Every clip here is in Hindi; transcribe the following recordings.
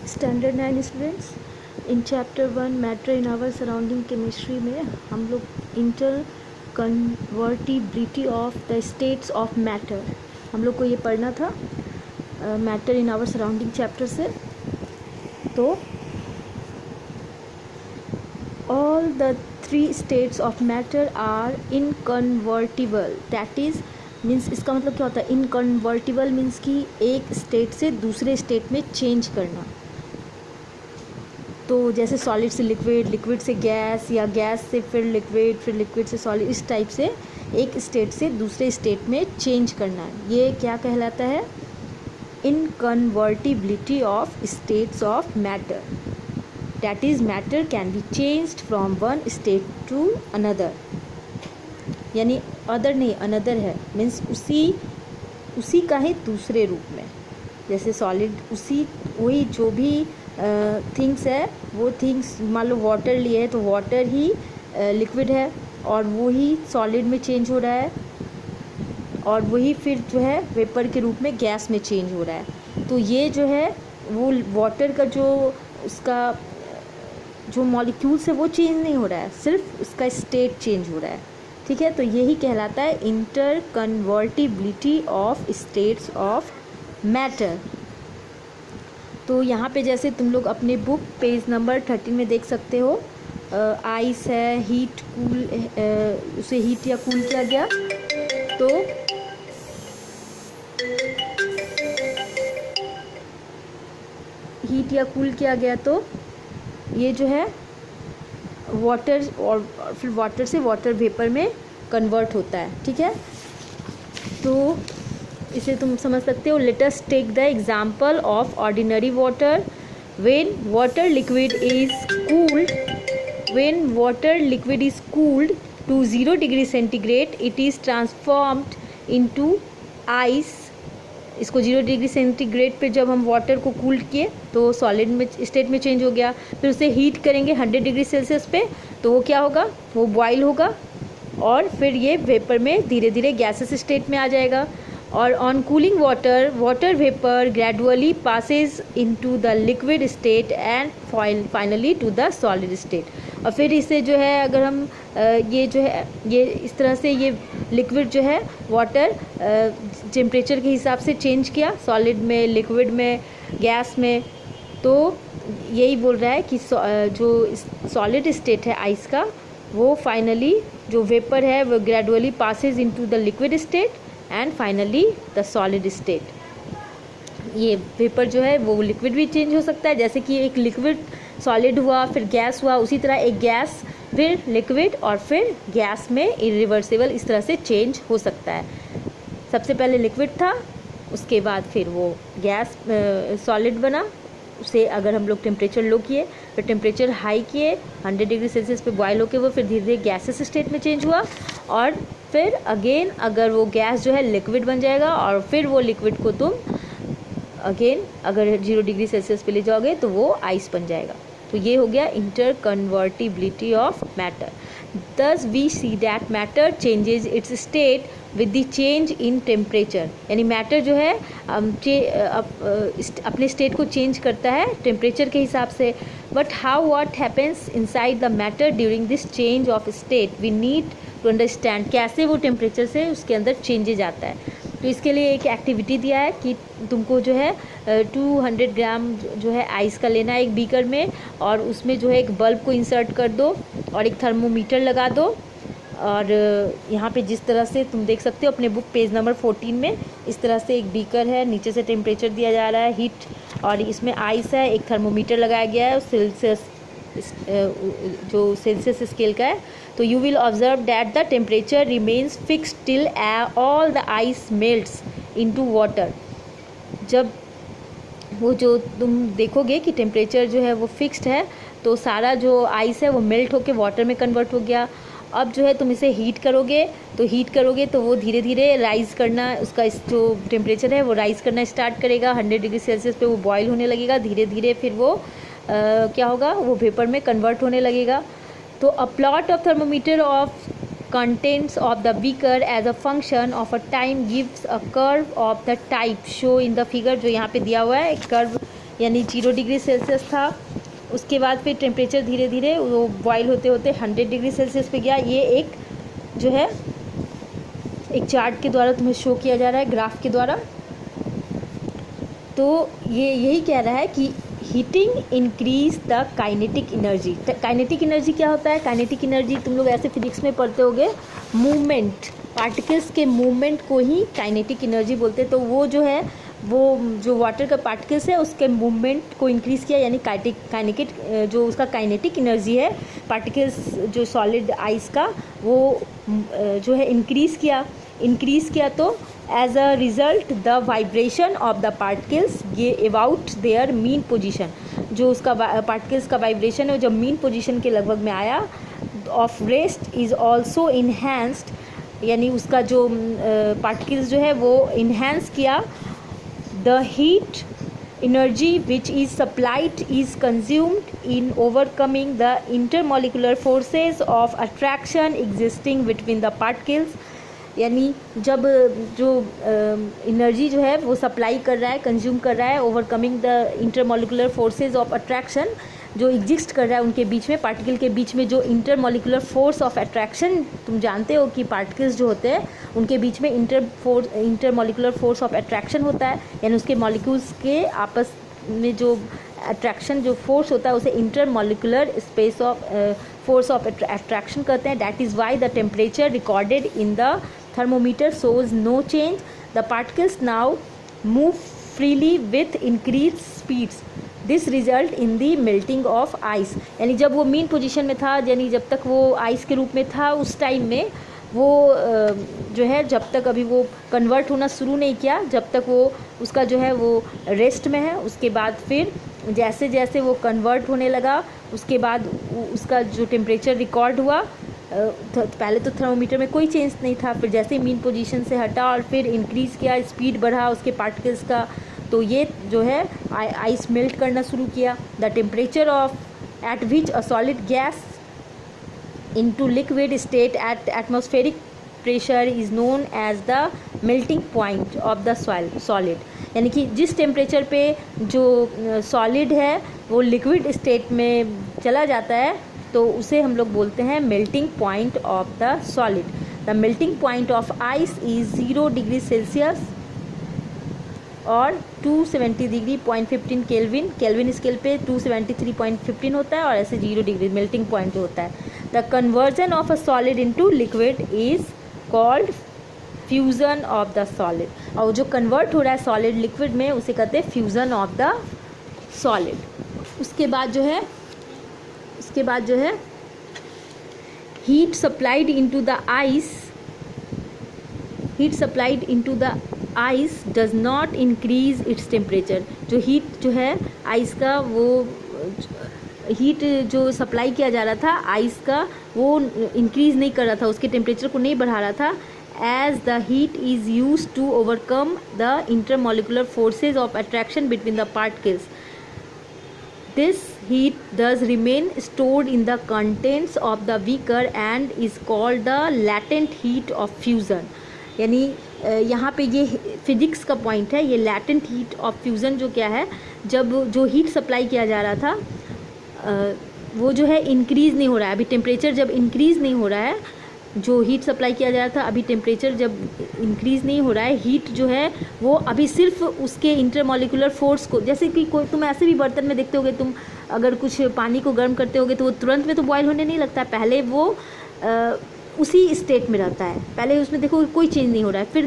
Standard 9 students, in chapter 1 matter in our surrounding chemistry में हम लोग interconvertibility of the states of matter हम लोग को ये पढ़ना था matter in our surrounding chapter से। तो all the 3 states of matter are inconvertible, that is means इसका मतलब क्या होता है? इनकन्वर्टिबल मीन्स कि एक स्टेट से दूसरे स्टेट में चेंज करना। तो जैसे सॉलिड से लिक्विड, लिक्विड से गैस, या गैस से फिर लिक्विड से सॉलिड, इस टाइप से एक स्टेट से दूसरे स्टेट में चेंज करना है। ये क्या कहलाता है? Inconvertibility of states of matter, that is matter can be changed from one state to another. यानी अदर नहीं, अनदर है, मीन्स उसी का ही दूसरे रूप में। जैसे सॉलिड वही जो भी थिंग्स है, वो थिंग्स मान लो वाटर लिए है तो वाटर ही लिक्विड है और वो ही सॉलिड में चेंज हो रहा है और वही फिर जो है वेपर के रूप में गैस में चेंज हो रहा है। तो ये जो है वो वाटर का जो उसका जो मॉलिक्यूल्स है वो चेंज नहीं हो रहा है, सिर्फ उसका स्टेट चेंज हो रहा है। ठीक है, तो यही कहलाता है inter convertibility of states of matter. तो यहाँ पे जैसे तुम लोग अपने बुक पेज नंबर 13 में देख सकते हो, आइस है, हीट कूल, उसे हीट या कूल किया गया। तो हीट या कूल किया गया तो ये जो है वाटर और फिर वाटर से वाटर वेपर में कन्वर्ट होता है। ठीक है, तो इसे तुम समझ सकते हो। Let us take the example of ordinary water. When water liquid is cooled to 0 degree centigrade, it is transformed into ice. इसको 0 डिग्री सेंटीग्रेड पे जब हम वाटर को कूल किए तो सॉलिड में स्टेट में चेंज हो गया। फिर उसे हीट करेंगे 100 डिग्री सेल्सियस पे, तो वो क्या होगा? वो बॉयल होगा और फिर ये वेपर में धीरे धीरे गैसेस स्टेट में आ जाएगा। और on cooling water vapour gradually passes into the liquid state and finally to the solid state. और फिर इसे जो है अगर हम ये जो है ये इस तरह से ये लिक्विड जो है वाटर टेम्परेचर के हिसाब से चेंज किया, सॉलिड में, लिक्विड में, गैस में। तो यही बोल रहा है कि जो सॉलिड स्टेट है आइस का, वो फाइनली जो वेपर है वो gradually passes into the liquid state and finally the solid state. ये वेपर जो है वो लिक्विड भी चेंज हो सकता है, जैसे कि एक लिक्विड सॉलिड हुआ, फिर गैस हुआ, उसी तरह एक गैस फिर लिक्विड और फिर गैस में इरिवर्सिबल इस तरह से चेंज हो सकता है। सबसे पहले लिक्विड था, उसके बाद फिर वो गैस सॉलिड बना। उसे अगर हम लोग टेम्परेचर लो किए, फिर टेम्परेचर हाई किए, 100 डिग्री सेल्सियस पे बॉयल होके वो फिर धीरे धीरे गैसेस स्टेट में चेंज हुआ। और फिर अगेन अगर वो गैस जो है लिक्विड बन जाएगा और फिर वो लिक्विड को तुम अगेन अगर 0 डिग्री सेल्सियस पे ले जाओगे तो वो आइस बन जाएगा। तो ये हो गया inter convertibility of matter. Thus we see that matter changes its state with the change in temperature। यानी मैटर जो है अपने स्टेट को चेंज करता है टेम्परेचर के हिसाब से। But how what happens inside the matter during this change of state, we need to understand कैसे वो टेम्परेचर से उसके अंदर चेंजेज आता है। तो इसके लिए एक एक्टिविटी दिया है कि तुमको जो है 200 ग्राम जो है आइस का लेना है एक बीकर में, और उसमें जो है एक बल्ब को इंसर्ट कर दो और एक थर्मोमीटर लगा दो। और यहाँ पे जिस तरह से तुम देख सकते हो अपने बुक पेज नंबर 14 में, इस तरह से एक बीकर है, नीचे से टेम्परेचर दिया जा रहा है हीट, और इसमें आइस है, एक थर्मोमीटर लगाया गया है सेल्सियस जो सेल्सियस स्केल का है। तो you will observe that the temperature remains fixed till all the ice melts into water. जब वो जो तुम देखोगे कि टेम्परेचर जो है वो फिक्स्ड है, तो सारा जो आइस है वो मेल्ट होके वाटर में कन्वर्ट हो गया। अब जो है तुम इसे हीट करोगे तो वो धीरे धीरे राइज़ करना, उसका जो टेम्परेचर है वो राइज़ करना स्टार्ट करेगा। 100 डिग्री सेल्सियस पे वो बॉयल होने लगेगा, धीरे धीरे फिर वो क्या होगा, वो वेपर में कन्वर्ट होने लगेगा। तो a plot of thermometer of contents of the beaker as a function of a time gives a curve of the type show in the figure। जो यहाँ पे दिया हुआ है एक कर्व यानी 0 डिग्री सेल्सियस था। उसके बाद फिर टेम्परेचर धीरे धीरे वो बॉयल होते होते 100 डिग्री सेल्सियस पे गया। ये एक जो है एक चार्ट के द्वारा तुम्हें शो किया जा रहा है, ग्राफ के द्वारा। तो ये यही कह रहा है कि heating increase the kinetic energy. Kinetic energy क्या होता है? काइनेटिक एनर्जी तुम लोग ऐसे फिजिक्स में पढ़ते होगे, मूवमेंट, पार्टिकल्स के मूवमेंट को ही काइनेटिक एनर्जी बोलते हैं। तो वो जो है, वो जो वाटर का पार्टिकल्स है उसके मूवमेंट को इंक्रीज़ किया, यानी काइनेटिक जो उसका काइनेटिक एनर्जी है पार्टिकल्स जो सॉलिड आइस का, वो जो है इंक्रीज़ किया। तो as a result the vibration of the particles ये अबाउट देयर मीन पोजीशन, जो उसका पार्टिकल्स का वाइब्रेशन है जब मीन पोजीशन के लगभग में आया, of rest is also enhanced, यानी उसका जो पार्टिकल्स जो है वो इन्हेंस किया। The heat energy which is supplied is consumed in overcoming the intermolecular forces of attraction existing between the particles। यानी जब जो एनर्जी जो है वो सप्लाई कर रहा है, कंज्यूम कर रहा है, overcoming the intermolecular forces of attraction जो एग्जिस्ट कर रहा है उनके बीच में, पार्टिकल के बीच में जो इंटरमोलिकुलर फोर्स ऑफ अट्रैक्शन, तुम जानते हो कि पार्टिकल्स जो होते हैं उनके बीच में इंटरमोलिकुलर फोर्स ऑफ अट्रैक्शन होता है, यानी उसके मॉलिक्यूल्स के आपस में जो अट्रैक्शन जो फोर्स होता है उसे intermolecular space of force of attraction कहते हैं। That is why the temperature recorded in the thermometer shows no change. The particles now move freely with increased speeds. This result in the melting of ice। यानी जब वो मीन पोजीशन में था, यानी जब तक वो आइस के रूप में था उस टाइम में वो जो है जब तक अभी वो कन्वर्ट होना शुरू नहीं किया, जब तक वो उसका जो है वो रेस्ट में है। उसके बाद फिर जैसे जैसे वो कन्वर्ट होने लगा उसके बाद उसका जो टेम्परेचर रिकॉर्ड हुआ, पहले तो थर्मोमीटर में कोई चेंज नहीं था, फिर जैसे मीन पोजीशन से हटा और फिर इंक्रीज़ किया, स्पीड बढ़ा उसके पार्टिकल्स का, तो ये जो है आइस मेल्ट करना शुरू किया। The temperature of eight which a solid gas into liquid state at atmospheric pressure is known as the melting point of the solid। यानी कि जिस टेम्परेचर पे जो सॉलिड है वो लिक्विड स्टेट में चला जाता है तो उसे हम लोग बोलते हैं melting point of the solid. The melting point of ice is 0 degree Celsius और 270.15 केल्विन स्केल पे 273.15 होता है, और ऐसे 0 डिग्री मेल्टिंग पॉइंट होता है। The conversion of a solid into liquid is called fusion of the solid. और जो कन्वर्ट हो रहा है सॉलिड लिक्विड में उसे कहते हैं फ्यूज़न ऑफ द सॉलिड। उसके बाद जो है heat supplied into the ice does not increase its temperature. जो हीट जो है आइस का, वो हीट जो सप्लाई किया जा रहा था आइस का वो इंक्रीज़ नहीं कर रहा था, उसके टेम्परेचर को नहीं बढ़ा रहा था। As the heat is use to overcome the intermolecular forces of attraction between the particles, this heat does remain stored in the contents of the beaker and is called the latent heat of fusion। यानी यहाँ पे ये फिजिक्स का पॉइंट है, ये latent heat of fusion जो क्या है, जब जो हीट सप्लाई किया जा रहा था वो जो है इंक्रीज़ नहीं हो रहा है। अभी टेम्परेचर जब इंक्रीज़ नहीं हो रहा है, जो हीट सप्लाई किया जा रहा था अभी टेम्परेचर जब इंक्रीज़ नहीं हो रहा है, हीट जो है वो अभी सिर्फ उसके इंटरमोलिकुलर फोर्स को, जैसे कि कोई तुम ऐसे भी बर्तन में देखते होगे, तुम अगर कुछ पानी को गर्म करते होगे तो वो तुरंत में तो बॉयल होने नहीं लगता है, पहले वो उसी स्टेट में रहता है, पहले उसमें देखो कोई चेंज नहीं हो रहा है, फिर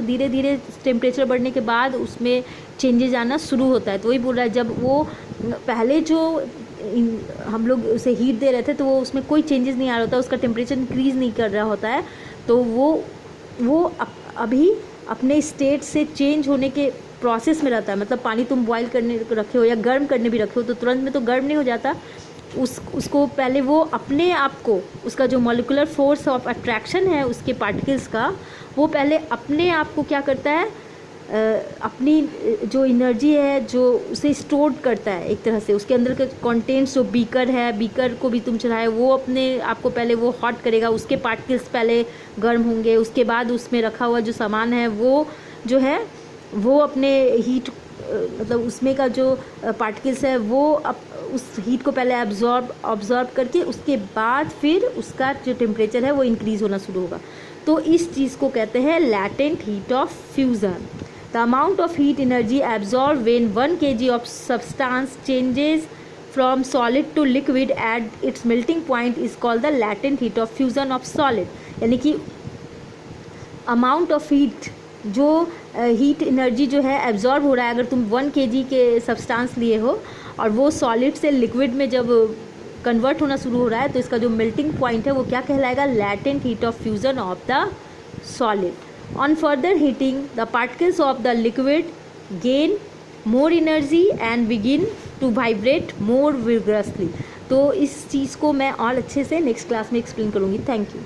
धीरे धीरे टेम्परेचर बढ़ने के बाद उसमें चेंजेज आना शुरू होता है। तो वही बोल रहा है, जब वो पहले जो हम लोग उसे हीट दे रहे थे तो वो उसमें कोई चेंजेस नहीं आ रहा होता, उसका टेम्परेचर इंक्रीज़ नहीं कर रहा होता है, तो वो अभी अपने स्टेट से चेंज होने के प्रोसेस में रहता है। मतलब पानी तुम बॉयल करने रखे हो या गर्म करने भी रखे हो तो तुरंत में तो गर्म नहीं हो जाता, उसको पहले वो अपने आप को, उसका जो मॉलिक्यूलर फोर्स ऑफ अट्रैक्शन है उसके पार्टिकल्स का, वो पहले अपने आप को क्या करता है, अपनी जो एनर्जी है जो उसे स्टोर करता है एक तरह से, उसके अंदर के कंटेंट्स जो बीकर है, बीकर को भी तुम चलाए वो अपने आप को पहले वो हॉट करेगा, उसके पार्टिकल्स पहले गर्म होंगे, उसके बाद उसमें रखा हुआ जो सामान है वो जो है वो अपने हीट मतलब उसमें का जो पार्टिकल्स है वो उस हीट को पहले ऑब्जॉर्ब करके उसके बाद फिर उसका जो टेम्परेचर है वो इंक्रीज़ होना शुरू होगा। तो इस चीज़ को कहते हैं latent heat of fusion. The amount of heat energy absorb when 1 kg of substance changes from solid to liquid at its melting point is called the latent heat of fusion of solid. यानी कि अमाउंट ऑफ हीट, जो हीट एनर्जी जो है एब्जॉर्ब हो रहा है, अगर तुम 1 kg के सब्सटेंस लिए हो और वो सॉलिड से लिक्विड में जब कन्वर्ट होना शुरू हो रहा है, तो इसका जो मेल्टिंग पॉइंट है वो क्या कहलाएगा, latent heat of fusion of the solid. On further heating the particles of the liquid gain more energy and begin to vibrate more vigorously. तो इस चीज़ को मैं और अच्छे से नेक्स्ट क्लास में एक्सप्लेन करूँगी। Thank you.